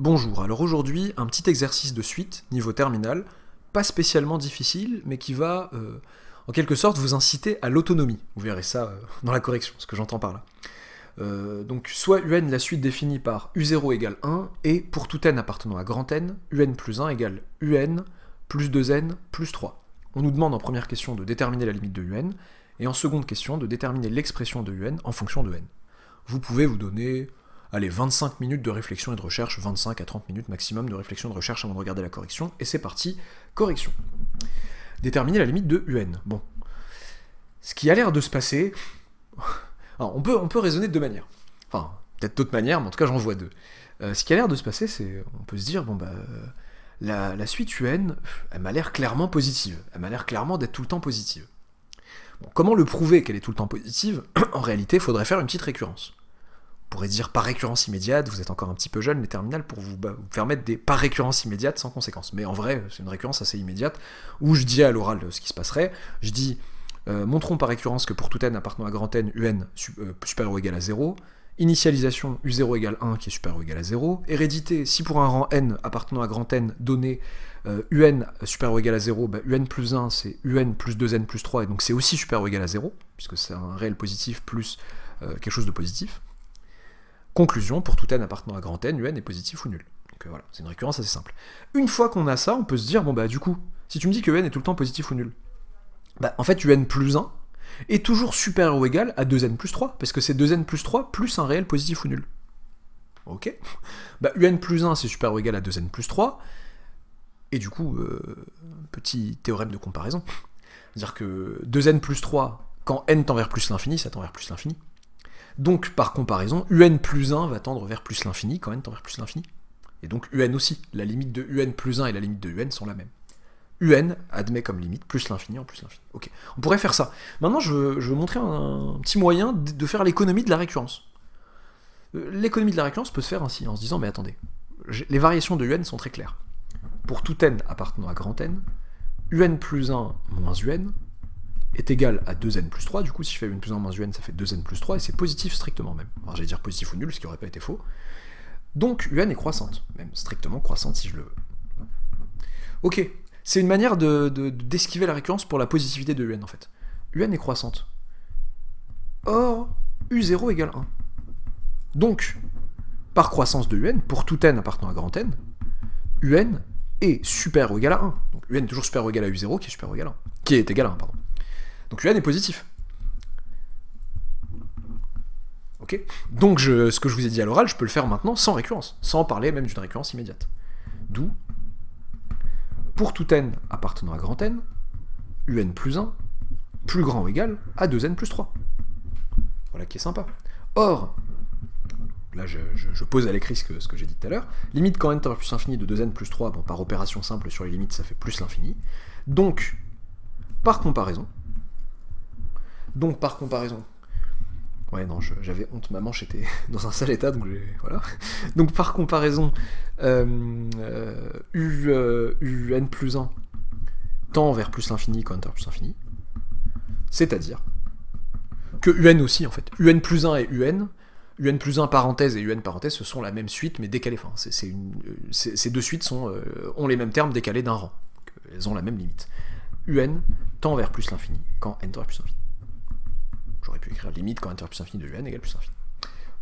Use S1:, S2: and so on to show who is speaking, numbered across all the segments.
S1: Bonjour, alors aujourd'hui, un petit exercice de suite, niveau terminal, pas spécialement difficile, mais qui va, en quelque sorte, vous inciter à l'autonomie. Vous verrez ça dans la correction, ce que j'entends par là. Donc, soit un, la suite définie par u0 égale 1, et pour tout n appartenant à grand N, un plus 1 égale un plus 2n plus 3. On nous demande en première question de déterminer la limite de un, et en seconde question de déterminer l'expression de un en fonction de n. Vous pouvez vous donner... Allez, 25 minutes de réflexion et de recherche, 25 à 30 minutes maximum de réflexion et de recherche avant de regarder la correction, et c'est parti, correction. Déterminer la limite de un. Bon. Ce qui a l'air de se passer... Alors, on peut raisonner de deux manières. Enfin, peut-être d'autres manières, mais en tout cas j'en vois deux. Ce qui a l'air de se passer, c'est... On peut se dire, bon bah... La suite un, elle m'a l'air clairement positive. Elle m'a l'air clairement d'être tout le temps positive. Bon, comment le prouver qu'elle est tout le temps positive? En réalité, il faudrait faire une petite récurrence. On pourrait dire par récurrence immédiate, vous êtes encore un petit peu jeune, les terminales, pour vous permettre des par récurrence immédiate sans conséquence. Mais en vrai, c'est une récurrence assez immédiate, où je dis à l'oral ce qui se passerait, je dis, montrons par récurrence que pour tout n appartenant à grand N, un supérieur ou égal à 0, initialisation u0 égale 1 qui est supérieur ou égal à 0, hérédité, si pour un rang n appartenant à grand N donné un supérieur ou égal à 0, un plus 1 c'est un plus 2n plus 3, et donc c'est aussi supérieur ou égal à 0, puisque c'est un réel positif plus quelque chose de positif. Conclusion, pour tout n appartenant à grand N, un est positif ou nul. Donc voilà, c'est une récurrence assez simple. Une fois qu'on a ça, on peut se dire, bon bah du coup, si tu me dis que n est tout le temps positif ou nul, bah en fait un plus 1 est toujours supérieur ou égal à 2n plus 3, parce que c'est 2n plus 3 plus un réel positif ou nul. Ok. Bah un plus 1 c'est supérieur ou égal à 2n plus 3, et du coup, petit théorème de comparaison, c'est-à-dire que 2n plus 3, quand n tend vers plus l'infini, ça tend vers plus l'infini. Donc, par comparaison, un plus 1 va tendre vers plus l'infini quand n tend vers plus l'infini. Et donc un aussi. La limite de un plus 1 et la limite de un sont la même. Un admet comme limite plus l'infini en plus l'infini. Ok, on pourrait faire ça. Maintenant, je veux montrer un petit moyen de faire l'économie de la récurrence. L'économie de la récurrence peut se faire ainsi, en se disant, mais attendez, les variations de un sont très claires. Pour tout n appartenant à grand N, un plus 1 moins un est égal à 2n plus 3, du coup si je fais un plus 1 moins un, ça fait 2n plus 3, et c'est positif strictement même. Alors j'allais dire positif ou nul, ce qui n'aurait pas été faux. Donc un est croissante, même strictement croissante si je le veux. Ok, c'est une manière d'esquiver la récurrence pour la positivité de un en fait. Un est croissante. Or, u0 égale 1. Donc, par croissance de un, pour tout n appartenant à grand N, un est supérieur ou égal à 1. Donc un est toujours supérieur ou égal à u0 qui est supérieur ou égal à 1. Qui est égal à 1, pardon. Donc un est positif. Ok. Donc ce que je vous ai dit à l'oral, je peux le faire maintenant sans récurrence, sans parler même d'une récurrence immédiate. D'où, pour tout n appartenant à grand N, un plus 1, plus grand ou égal à 2n plus 3. Voilà qui est sympa. Or, là je pose à l'écrit ce que j'ai dit tout à l'heure, limite quand n tend vers plus l'infini de 2n plus 3, bon, par opération simple sur les limites ça fait plus l'infini. Donc, par comparaison, ouais non, j'avais honte, ma manche était dans un sale état, donc voilà. Donc par comparaison, un plus 1 tend vers plus l'infini quand n tend vers plus l'infini, c'est-à-dire que un aussi en fait, un plus 1 et un plus 1 parenthèse et un parenthèse, ce sont la même suite mais décalée, enfin, ces deux suites ont les mêmes termes décalés d'un rang, donc, elles ont la même limite. Un tend vers plus l'infini quand n tend vers plus l'infini. J'aurais pu écrire limite quand n tend vers plus l'infini de un égale plus l'infini.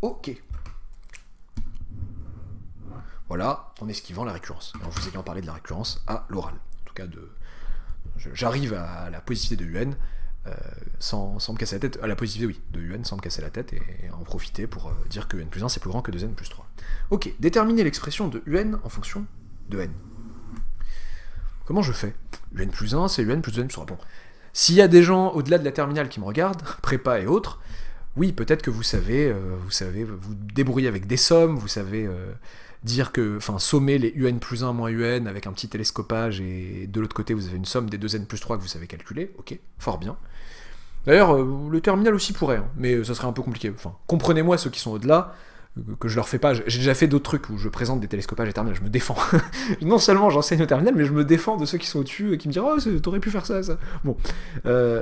S1: Ok. Voilà, en esquivant la récurrence. En vous ayant parlé de la récurrence à l'oral. En tout cas, j'arrive à la positivité de un sans me casser la tête. À la positivité, oui, de un sans me casser la tête et en profiter pour dire que n plus 1 c'est plus grand que 2n plus 3. Ok, déterminer l'expression de un en fonction de n. Comment je fais? Un plus 1, c'est un plus 2n plus 3. Bon. S'il y a des gens au-delà de la terminale qui me regardent, prépa et autres, oui, peut-être que vous savez vous débrouiller avec des sommes, vous savez dire que, enfin, sommer les un plus 1 moins un avec un petit télescopage, et de l'autre côté, vous avez une somme des 2n plus 3 que vous savez calculer, ok, fort bien. D'ailleurs, le terminal aussi pourrait, hein, mais ça serait un peu compliqué. Enfin, comprenez-moi ceux qui sont au-delà, que je leur fais pas. J'ai déjà fait d'autres trucs où je présente des télescopages et terminales, je me défends. Non seulement j'enseigne au terminal, mais je me défends de ceux qui sont au-dessus et qui me disent « Oh, t'aurais pu faire ça, ça. » Bon,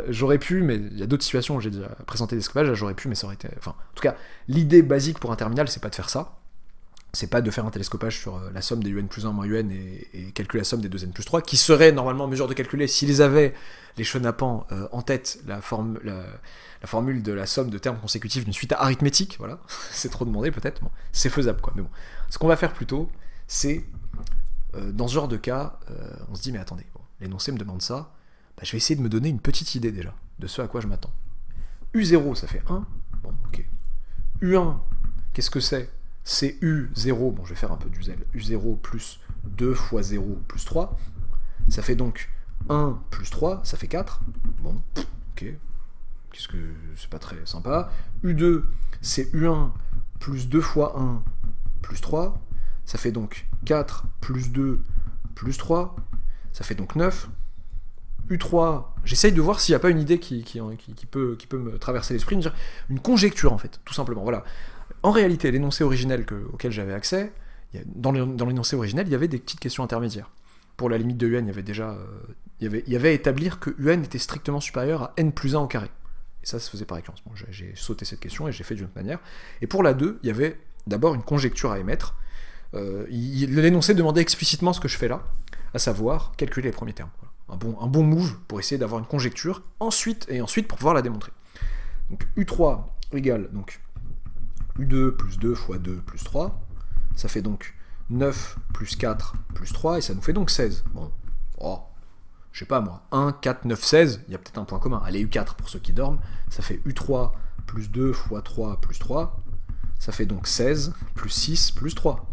S1: j'aurais pu, mais il y a d'autres situations où j'ai déjà présenté des télescopages, j'aurais pu, mais ça aurait été... Enfin, en tout cas, l'idée basique pour un terminal, c'est pas de faire ça. c'est pas de faire un télescopage sur la somme des un plus 1 moins un et calculer la somme des 2n plus 3, qui serait normalement en mesure de calculer, s'ils avaient, les chenapans, en tête, la formule de la somme de termes consécutifs d'une suite arithmétique, voilà, c'est trop demandé peut-être, bon, c'est faisable quoi, mais bon. Ce qu'on va faire plutôt, c'est, dans ce genre de cas, on se dit, mais attendez, bon, l'énoncé me demande ça, bah, je vais essayer de me donner une petite idée déjà, de ce à quoi je m'attends. U0, ça fait 1, bon, ok. U1, qu'est-ce que c'est? C'est U0, bon je vais faire un peu du zèle, U0 plus 2 fois 0 plus 3, ça fait donc 1 plus 3, ça fait 4, bon, ok, qu'est-ce que c'est pas très sympa. U2, c'est U1 plus 2 fois 1 plus 3, ça fait donc 4 plus 2 plus 3, ça fait donc 9. U3, j'essaye de voir s'il n'y a pas une idée qui peut me traverser l'esprit, une conjecture en fait, tout simplement, voilà. En réalité, l'énoncé originel auquel j'avais accès, dans l'énoncé originel, il y avait des petites questions intermédiaires. Pour la limite de un, il y avait déjà il y avait à établir que un était strictement supérieur à n plus 1 au carré. Et ça se faisait par récurrence. Bon, j'ai sauté cette question et j'ai fait d'une autre manière. Et pour la 2, il y avait d'abord une conjecture à émettre. L'énoncé demandait explicitement ce que je fais là, à savoir calculer les premiers termes. Voilà. Un bon move pour essayer d'avoir une conjecture, ensuite pour pouvoir la démontrer. Donc U3 égale donc U2 plus 2 fois 2 plus 3, ça fait donc 9 plus 4 plus 3, et ça nous fait donc 16. Bon, oh, je sais pas moi, 1, 4, 9, 16, il y a peut-être un point commun. Allez, U4 pour ceux qui dorment, ça fait U3 plus 2 fois 3 plus 3, ça fait donc 16 plus 6 plus 3.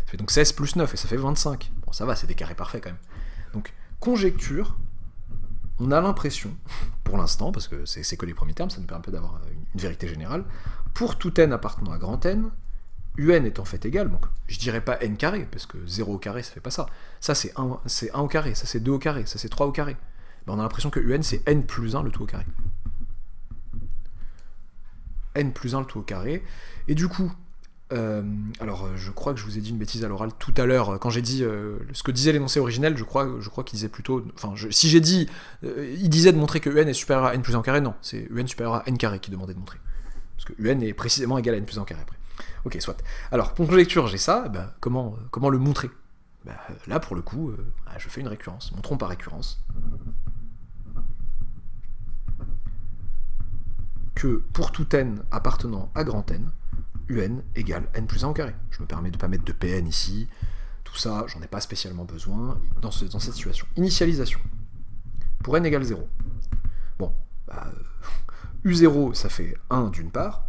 S1: Ça fait donc 16 plus 9, et ça fait 25. Bon, ça va, c'est des carrés parfaits quand même. Donc, conjecture, on a l'impression, pour l'instant, parce que c'est que les premiers termes, ça nous permet un peu d'avoir une vérité générale, pour tout n appartenant à grand N, un est en fait égal, donc je dirais pas n carré, parce que 0 au carré, ça fait pas ça. Ça, c'est 1 au carré, ça c'est 2 au carré, ça c'est 3 au carré. Ben, on a l'impression que un, c'est n plus 1 le tout au carré. N plus 1 le tout au carré. Et du coup, alors je crois que je vous ai dit une bêtise à l'oral tout à l'heure, quand j'ai dit ce que disait l'énoncé originel, je crois qu'il disait plutôt... Enfin, si j'ai dit... il disait de montrer que un est supérieur à n plus 1 au carré, non, c'est un supérieur à n carré qui demandait de montrer. Parce que un est précisément égal à n plus 1 au carré après. Ok, soit. Alors, pour conjecture, j'ai ça, ben, comment le montrer? Ben, là, pour le coup, je fais une récurrence. Montrons par récurrence que pour tout n appartenant à grand N, un égale n plus 1 au carré. Je me permets de ne pas mettre de Pn ici, tout ça, j'en ai pas spécialement besoin dans cette situation. Initialisation. Pour n égale 0. Bon, bah, U0, ça fait 1 d'une part,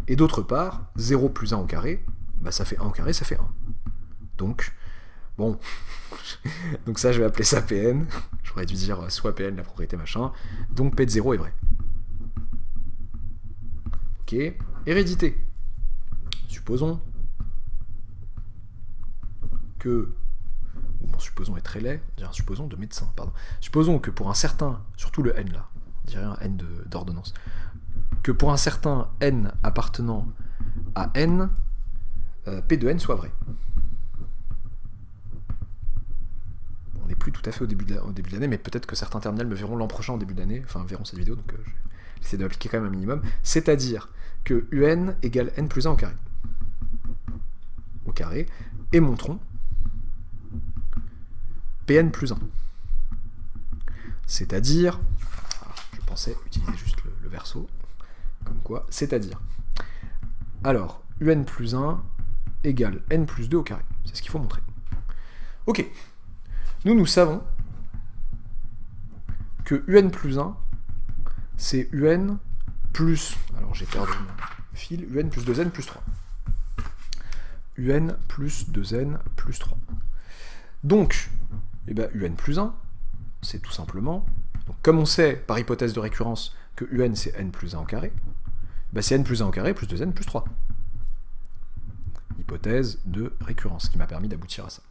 S1: et d'autre part, 0 plus 1 au carré, bah, ça fait 1 au carré, ça fait 1. Donc, bon, donc ça, je vais appeler ça Pn, j'aurais dû dire soit Pn, la propriété machin, donc P de 0 est vrai. Ok, hérédité. Supposons que... Bon, supposons est très laid, je dirais un supposons de médecin, pardon. Supposons que pour un certain, surtout le n là, je dirais un n d'ordonnance, que pour un certain n appartenant à n, P de n soit vrai. On n'est plus tout à fait au début de l'année, mais peut-être que certains terminals me verront l'an prochain au début de l'année, enfin verront cette vidéo, donc j'essaie de l'appliquer quand même un minimum, c'est-à-dire que un égale n plus 1 au carré. Au carré, et montrons Pn plus 1. C'est-à-dire, je pensais utiliser juste le verso, comme quoi, c'est-à-dire, alors, un plus 1 égale n plus 2 au carré. C'est ce qu'il faut montrer. Ok. Nous savons que un plus 1, c'est un plus... Alors, j'ai perdu mon fil. Un plus 2n plus 3. un plus 2n plus 3. Donc, eh ben, un plus 1, c'est tout simplement... Donc, comme on sait, par hypothèse de récurrence, que un c'est n plus 1 au carré, ben, c'est n plus 1 au carré plus 2n plus 3. Hypothèse de récurrence, qui m'a permis d'aboutir à ça.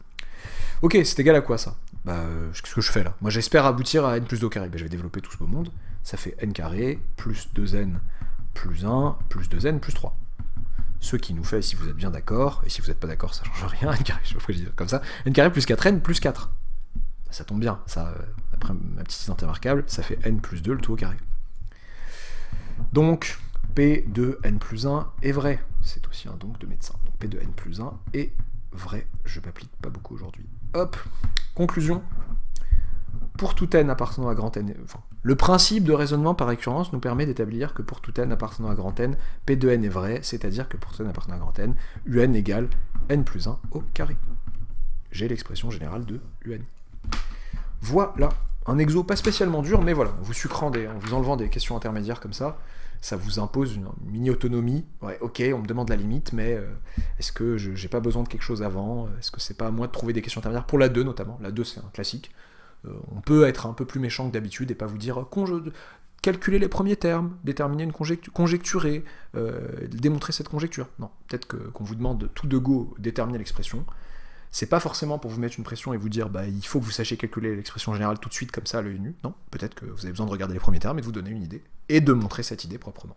S1: Ok, c'est égal à quoi ça? Bah, qu'est-ce que je fais là? Moi j'espère aboutir à n plus 2 au carré. Ben, je vais développer tout ce beau monde. Ça fait n carré plus 2n plus 1 plus 2n plus 3. Ce qui nous fait, si vous êtes bien d'accord, et si vous n'êtes pas d'accord, ça change rien, n carré, je sais pas pourquoi je dis comme ça, n carré plus 4n plus 4. Ça tombe bien, ça, après ma petite identité remarquable, ça fait n plus 2 le tout au carré. Donc, P de n plus 1 est vrai. C'est aussi un donc de médecin. Donc, P de n plus 1 est vrai. Je m'applique pas beaucoup aujourd'hui. Hop, conclusion. Pour tout n appartenant à grand n, enfin, le principe de raisonnement par récurrence nous permet d'établir que pour tout n appartenant à grand n, P de n est vrai, c'est-à-dire que pour tout n appartenant à grand n, un égale n plus 1 au carré. J'ai l'expression générale de un. Voilà, un exo pas spécialement dur, mais voilà, en vous sucrant en vous enlevant des questions intermédiaires comme ça vous impose une mini-autonomie. Ouais, ok, on me demande la limite, mais est-ce que j'ai pas besoin de quelque chose avant? Est-ce que c'est pas à moi de trouver des questions intermédiaires? Pour la 2 notamment, la 2 c'est un classique. On peut être un peu plus méchant que d'habitude et pas vous dire calculer les premiers termes, déterminer une conjecturer, démontrer cette conjecture. Non, peut-être qu'on vous demande tout de go déterminer l'expression. C'est pas forcément pour vous mettre une pression et vous dire il faut que vous sachiez calculer l'expression générale tout de suite comme ça à l'œil nu. Non, peut-être que vous avez besoin de regarder les premiers termes et de vous donner une idée et de montrer cette idée proprement.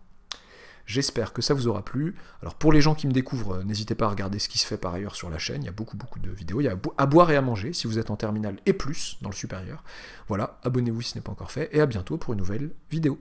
S1: J'espère que ça vous aura plu. Alors pour les gens qui me découvrent, n'hésitez pas à regarder ce qui se fait par ailleurs sur la chaîne, il y a beaucoup de vidéos, il y a à boire et à manger si vous êtes en terminale et plus dans le supérieur. Voilà, abonnez-vous si ce n'est pas encore fait et à bientôt pour une nouvelle vidéo.